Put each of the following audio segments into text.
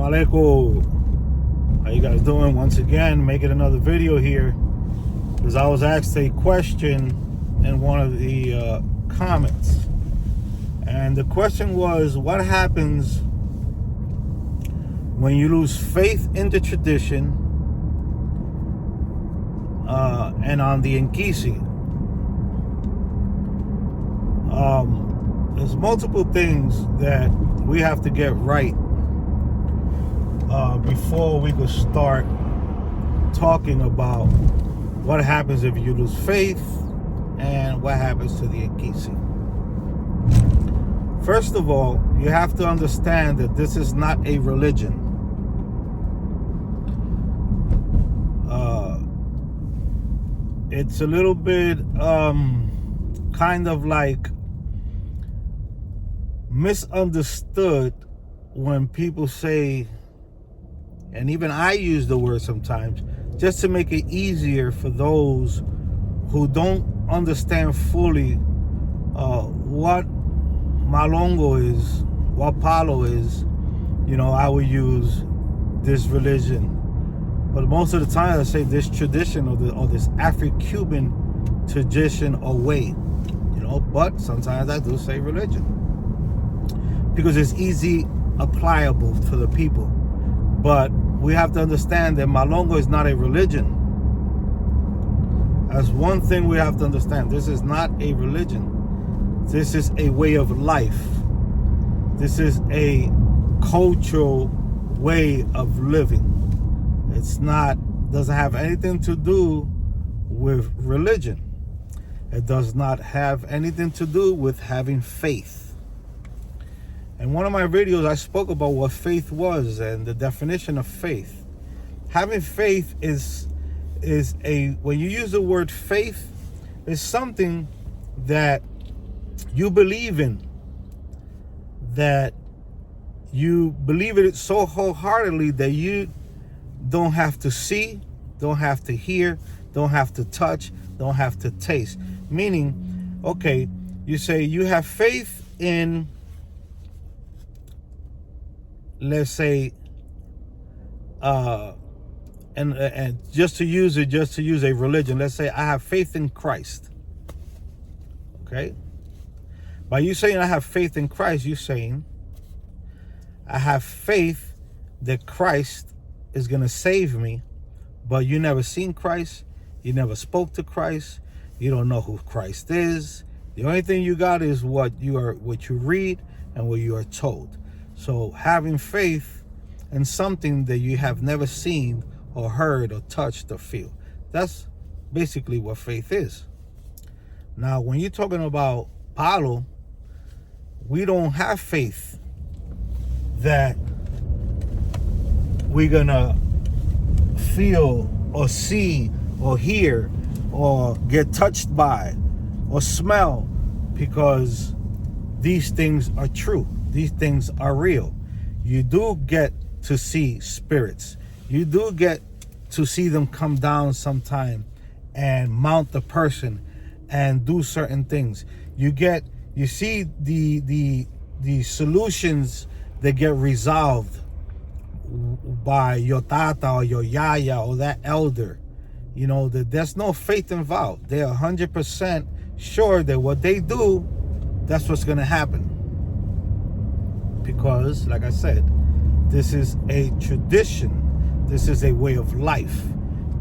Alaikum. How you guys doing? Once again, making another video here because I was asked a question in one of the comments, and the question was, what happens when you lose faith in the tradition and on the Inkisi? There's multiple things that we have to get right before we could start talking about what happens if you lose faith and what happens to the Inkisi. First of all, you have to understand that this is not a religion. It's a little bit kind of like misunderstood when people say, and even I use the word sometimes, just to make it easier for those who don't understand fully what Malongo is, what Palo is. I would use this religion. But most of the time I say this tradition or this Afro-Cuban tradition or way. But sometimes I do say religion, because it's easy applicable for the people. But we have to understand that Malongo is not a religion. That's one thing we have to understand. This is not a religion. This is a way of life. This is a cultural way of living. Doesn't have anything to do with religion. It does not have anything to do with having faith. In one of my videos, I spoke about what faith was and the definition of faith. Having faith is when you use the word faith, is something that you believe in, that you believe in it so wholeheartedly that you don't have to see, don't have to hear, don't have to touch, don't have to taste. Meaning, okay, you say you have faith in, let's say, and just to use a religion, let's say I have faith in Christ. Okay? By you saying I have faith in Christ, you're saying I have faith that Christ is going to save me, but you never seen Christ, you never spoke to Christ, you don't know who Christ is. The only thing you got is what you read and what you are told. So having faith in something that you have never seen or heard or touched or feel, that's basically what faith is. Now, when you're talking about Palo, we don't have faith that we're gonna feel or see or hear or get touched by or smell, because these things are true. These things are real. You do get to see spirits. You do get to see them come down sometime and mount the person and do certain things. You see the solutions that get resolved by your tata or your yaya or that elder. That there's no faith involved. They're 100% sure that what they do, that's what's going to happen. Because, like I said, this is a tradition. This is a way of life.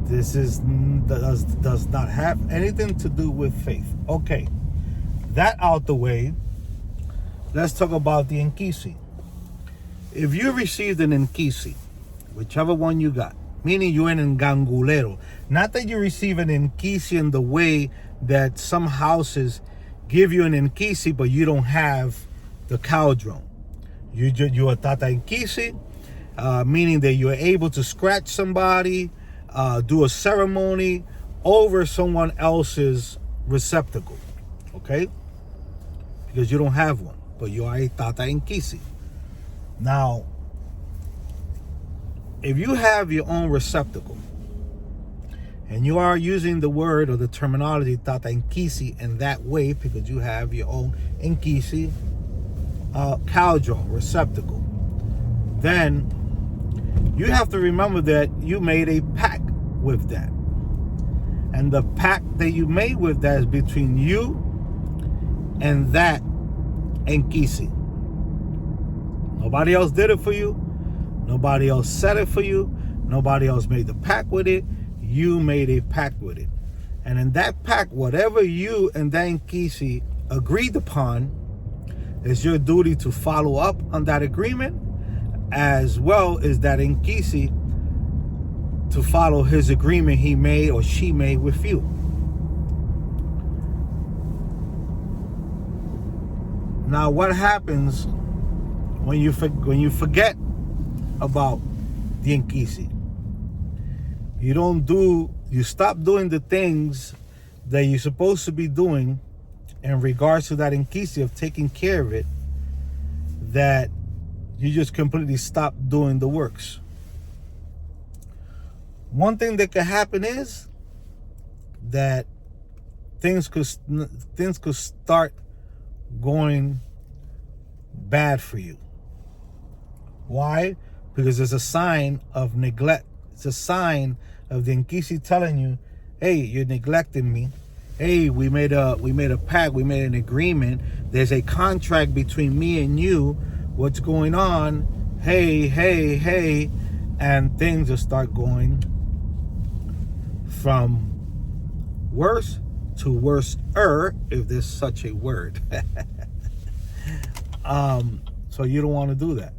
This does not have anything to do with faith. Okay, that out the way, let's talk about the Inkisi. If you received an Inkisi, whichever one you got, meaning you're an Ngangulero, not that you receive an Inkisi in the way that some houses give you an Inkisi, but you don't have the caldron. You're a Tata Inkisi, meaning that you're able to scratch somebody, do a ceremony over someone else's receptacle, okay? Because you don't have one, but you are a Tata Inkisi. Now, if you have your own receptacle and you are using the word or the terminology Tata Inkisi in that way because you have your own Inkisi caldron receptacle, then you have to remember that you made a pact with that. And the pact that you made with that is between you and that Inkisi. Nobody else did it for you. Nobody else said it for you. Nobody else made the pact with it. You made a pact with it. And in that pact, whatever you and that Inkisi agreed upon, it's your duty to follow up on that agreement, as well as that Inkisi to follow his agreement he made or she made with you. Now, what happens when you forget about the Inkisi? You stop doing the things that you're supposed to be doing in regards to that Inkisi of taking care of it, that you just completely stop doing the works. One thing that could happen is that things could start going bad for you. Why? Because it's a sign of neglect. It's a sign of the Inkisi telling you, hey, you're neglecting me. Hey, we made a pact, we made an agreement. There's a contract between me and you. What's going on? Hey. And things will start going from worse to worse-er, if there's such a word. So you don't want to do that.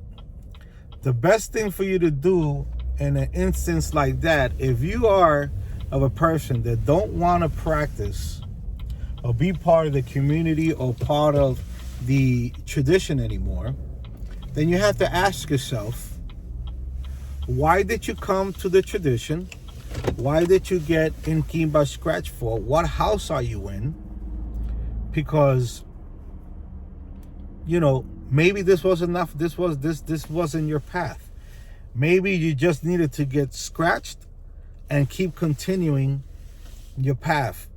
The best thing for you to do in an instance like that, if you are of a person that don't want to practice or be part of the community or part of the tradition anymore, then you have to ask yourself, why did you come to the tradition? Why did you get in Kimba scratch for? What house are you in? Because, maybe this was enough. This wasn't your path. Maybe you just needed to get scratched and keep continuing your path.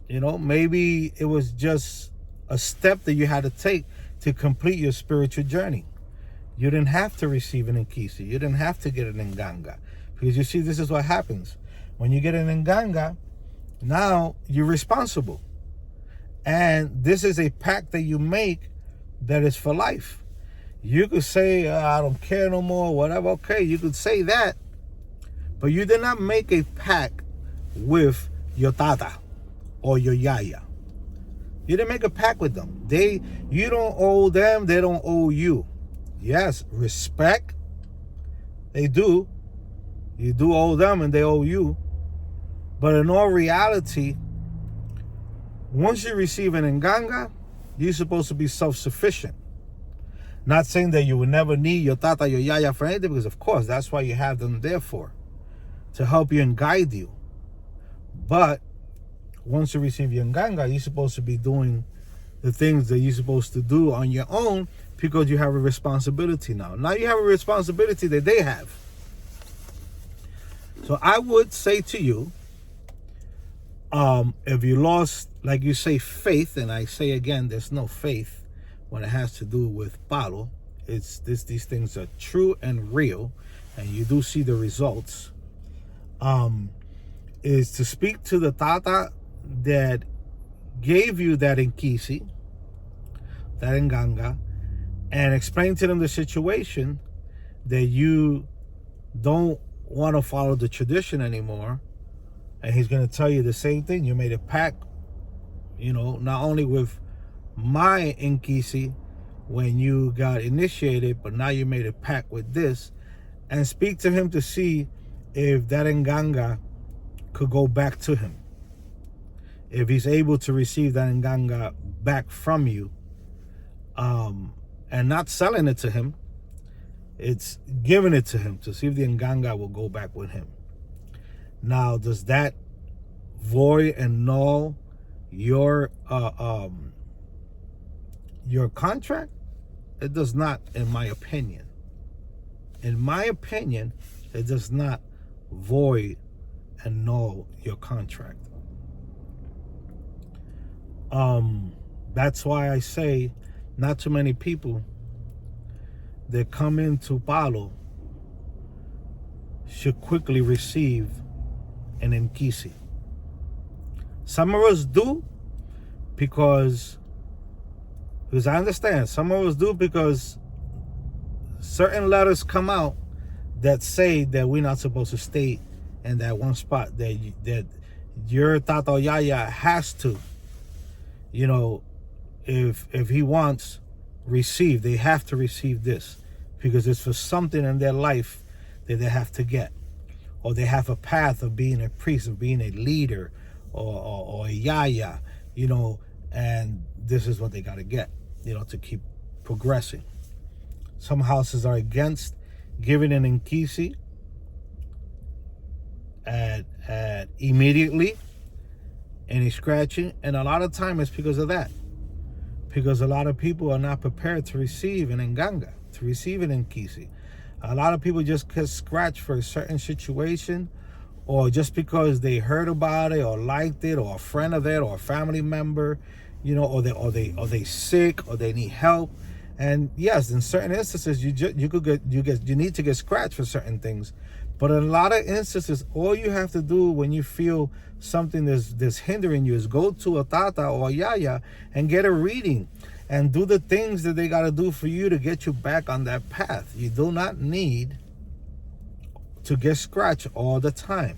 Maybe it was just a step that you had to take to complete your spiritual journey. You didn't have to receive an Inkisi. You didn't have to get an Nganga. Because you see, this is what happens. When you get an Nganga, now you're responsible. And this is a pact that you make that is for life. You could say, I don't care no more, whatever. Okay, you could say that. But you did not make a pact with your tata or your yaya. You didn't make a pact with them. You don't owe them, they don't owe you. Yes, respect, they do. You do owe them and they owe you. But in all reality, once you receive an Nganga, you're supposed to be self-sufficient. Not saying that you will never need your tata, your yaya for anything, because of course, that's why you have them there for, to help you and guide you. But once you receive your Nganga, you're supposed to be doing the things that you're supposed to do on your own, because you have a responsibility now. Now you have a responsibility that they have. So I would say to you, if you lost, like you say, faith, and I say again, there's no faith when it has to do with Palo. These things are true and real, and you do see the results. Is to speak to the Tata that gave you that Inkisi, that Nganga, and explain to them the situation, that you don't want to follow the tradition anymore. And he's going to tell you the same thing. You made a pact, not only with my Inkisi when you got initiated, but now you made a pact with this. And speak to him to see if that Nganga could go back to him. If he's able to receive that Nganga back from you, and not selling it to him, it's giving it to him to see if the Nganga will go back with him. Now, does that void and null your contract? It does not, in my opinion. In my opinion, it does not void and null your contract. That's why I say not too many people that come into Palo should quickly receive an Inkisi. Some of us do because I understand. Some of us do because certain letters come out that say that we're not supposed to stay in that one spot, that your Tata or Yaya has to, if he wants, receive. They have to receive this because it's for something in their life that they have to get. Or they have a path of being a priest, of being a leader, or a Yaya, and this is what they got to get, to keep progressing. Some houses are against giving an Inkisi at immediately, any scratching, and a lot of time it's because of that. Because a lot of people are not prepared to receive an Nganga, to receive an Inkisi. A lot of people just get scratched for a certain situation, or just because they heard about it or liked it, or a friend of it, or a family member, or they sick, or they need help. And yes, in certain instances, you need to get scratched for certain things. But in a lot of instances, all you have to do when you feel something that's hindering you is go to a Tata or a Yaya and get a reading and do the things that they got to do for you to get you back on that path. You do not need to get scratched all the time.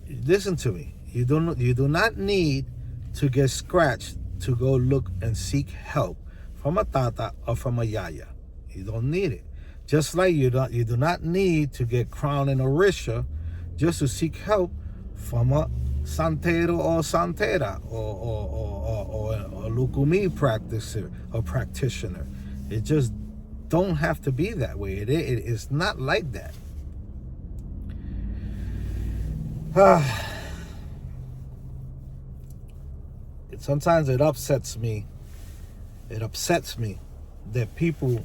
Listen to me. You do not need to get scratched to go look and seek help from a Tata or from a Yaya. You don't need it. Just like you do not need to get crowned in Orisha just to seek help from a Santero or Santera or a Lukumi practitioner. It just don't have to be that way. It is not like that. Sometimes it upsets me. It upsets me that people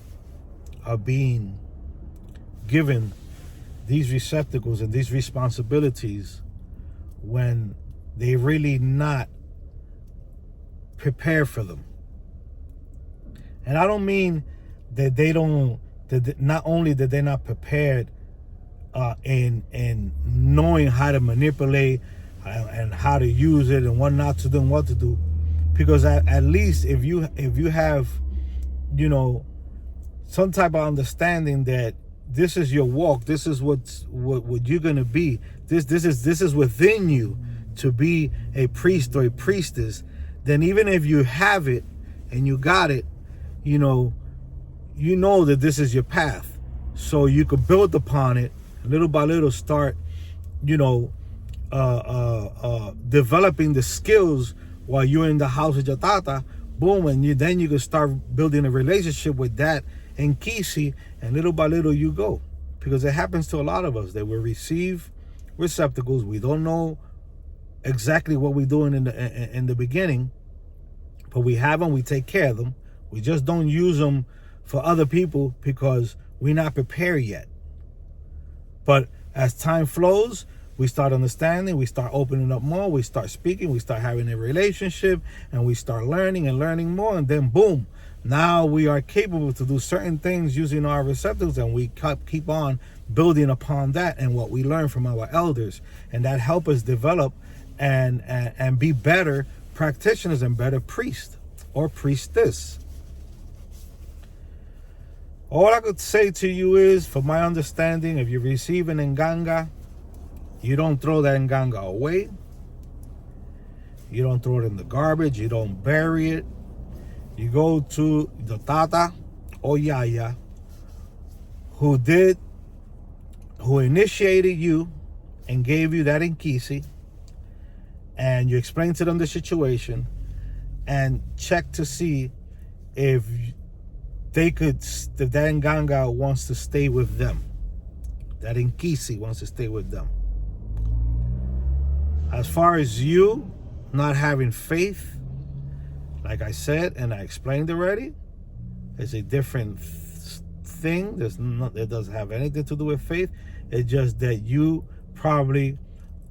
are being given these receptacles and these responsibilities when they really not prepared for them. And I don't mean that not only that they're not prepared in knowing how to manipulate and how to use it and what not to do and what to do, because at least if you have some type of understanding that this is your walk, this is what you're gonna be, this is within you to be a priest or a priestess, then even if you have it and you got it, you know that this is your path, so you could build upon it little by little, start developing the skills while you're in the house of your Tata. Boom, and then you can start building a relationship with that Inkisi, and little by little you go. Because it happens to a lot of us that we receive receptacles. We don't know exactly what we're doing in the beginning, but we have them, we take care of them. We just don't use them for other people because we're not prepared yet. But as time flows, we start understanding, we start opening up more, we start speaking, we start having a relationship, and we start learning and learning more, and then boom, now we are capable to do certain things using our receptacles, and we keep on building upon that and what we learn from our elders, and that help us develop and be better practitioners and better priests or priestess. All I could say to you is, for my understanding, if you receive an Nganga, you don't throw that Nganga away. You don't throw it in the garbage. You don't bury it. You go to the Tata or Yaya who initiated you and gave you that Inkisi, and you explain to them the situation and check to see if that Nganga wants to stay with them. That Inkisi wants to stay with them. As far as you not having faith, like I said and I explained already, it's a different thing. It doesn't have anything to do with faith. It's just that you probably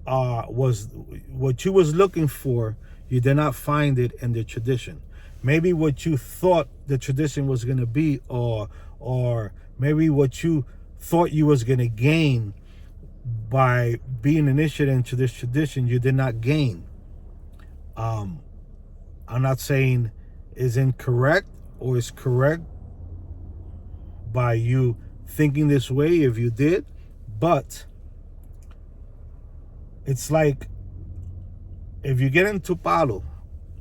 was what you was looking for. You did not find it in the tradition. Maybe what you thought the tradition was going to be, or maybe what you thought you was going to gain by being initiated into this tradition, you did not gain. I'm not saying is incorrect or is correct by you thinking this way if you did, but it's like if you get into Palo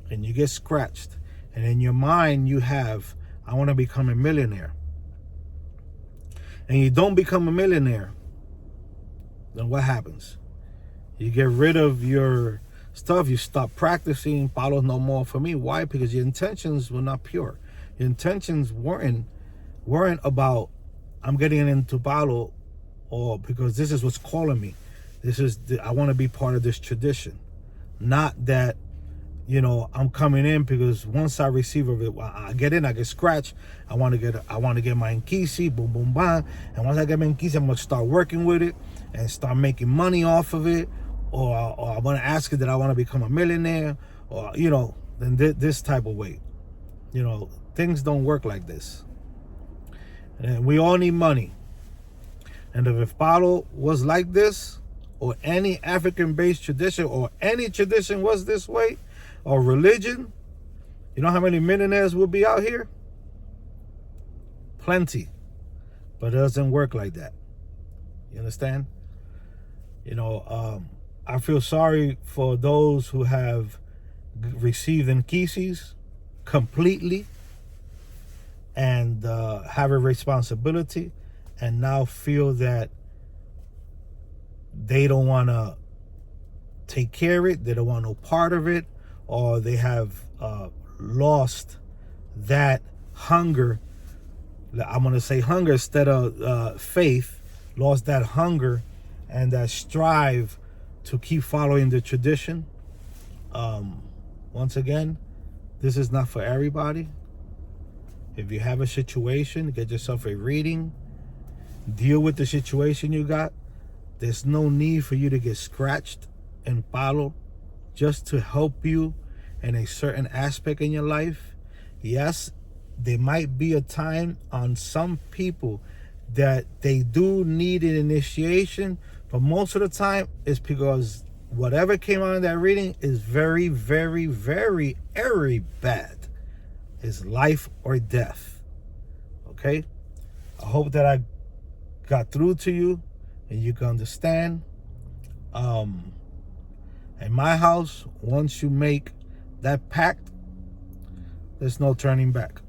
and you get scratched, and in your mind you have, I want to become a millionaire, and you don't become a millionaire, then what happens? You get rid of your stuff. You stop practicing. Palo's no more for me. Why? Because your intentions were not pure. Your intentions weren't about, I'm getting into Palo, or because this is what's calling me. I want to be part of this tradition. Not that, I'm coming in because once I receive of it, I get in, I get scratched. I want to get my Inkisi, boom, boom, bang. And once I get my Inkisi, I'm going to start working with it and start making money off of it. Or I want to ask it that I want to become a millionaire, or, then this type of way. Things don't work like this. And we all need money. And if Palo was like this, or any African-based tradition, or any tradition was this way, or religion, you know how many millionaires will be out here? Plenty. But it doesn't work like that. You understand? I feel sorry for those who have received Inkisis completely and have a responsibility, and now feel that they don't want to take care of it, they don't want no part of it, or they have lost that hunger. I'm going to say hunger instead of faith, lost that hunger and that strive to keep following the tradition. Once again, this is not for everybody. If you have a situation, get yourself a reading, deal with the situation you got. There's no need for you to get scratched and Palo just to help you in a certain aspect in your life. Yes, there might be a time on some people that they do need an initiation, but most of the time it's because whatever came out of that reading is very, very, very, very bad. It's life or death. Okay? I hope that I got through to you and you can understand. In my house, once you make that pact, there's no turning back.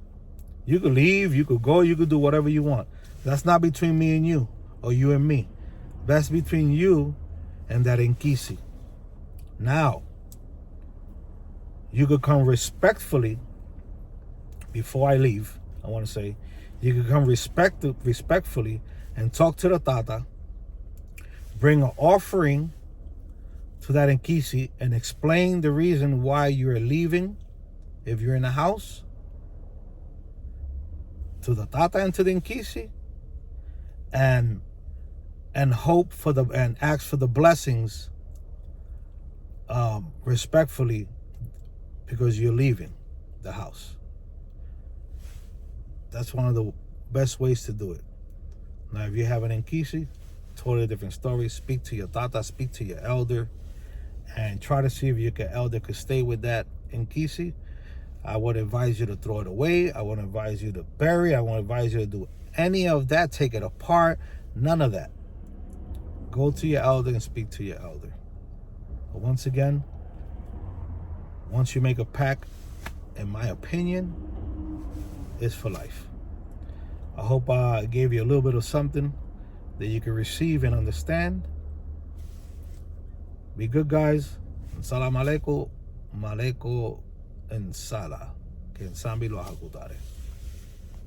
You could leave, you could go, you could do whatever you want. That's not between me and you, or you and me. That's between you and that Inkisi. Now, you could come respectfully. Before I leave, I want to say, you could come respectfully and talk to the Tata, bring an offering to that Inkisi, and explain the reason why you're leaving if you're in the house, to the Tata and to the Inkisi, and hope for and ask for the blessings respectfully, because you're leaving the house. That's one of the best ways to do it. Now, if you have an Inkisi, totally different story. Speak to your Tata, speak to your elder, and try to see if your elder could stay with that Inkisi. I would advise you to throw it away. I would advise you to bury it. I would advise you to do any of that. Take it apart. None of that. Go to your elder and speak to your elder. But once again, once you make a pact, in my opinion, it's for life. I hope I gave you a little bit of something that you can receive and understand. Be good, guys. Salam alaikum, malaikum, and salah. Que en Sambi lo hakutare.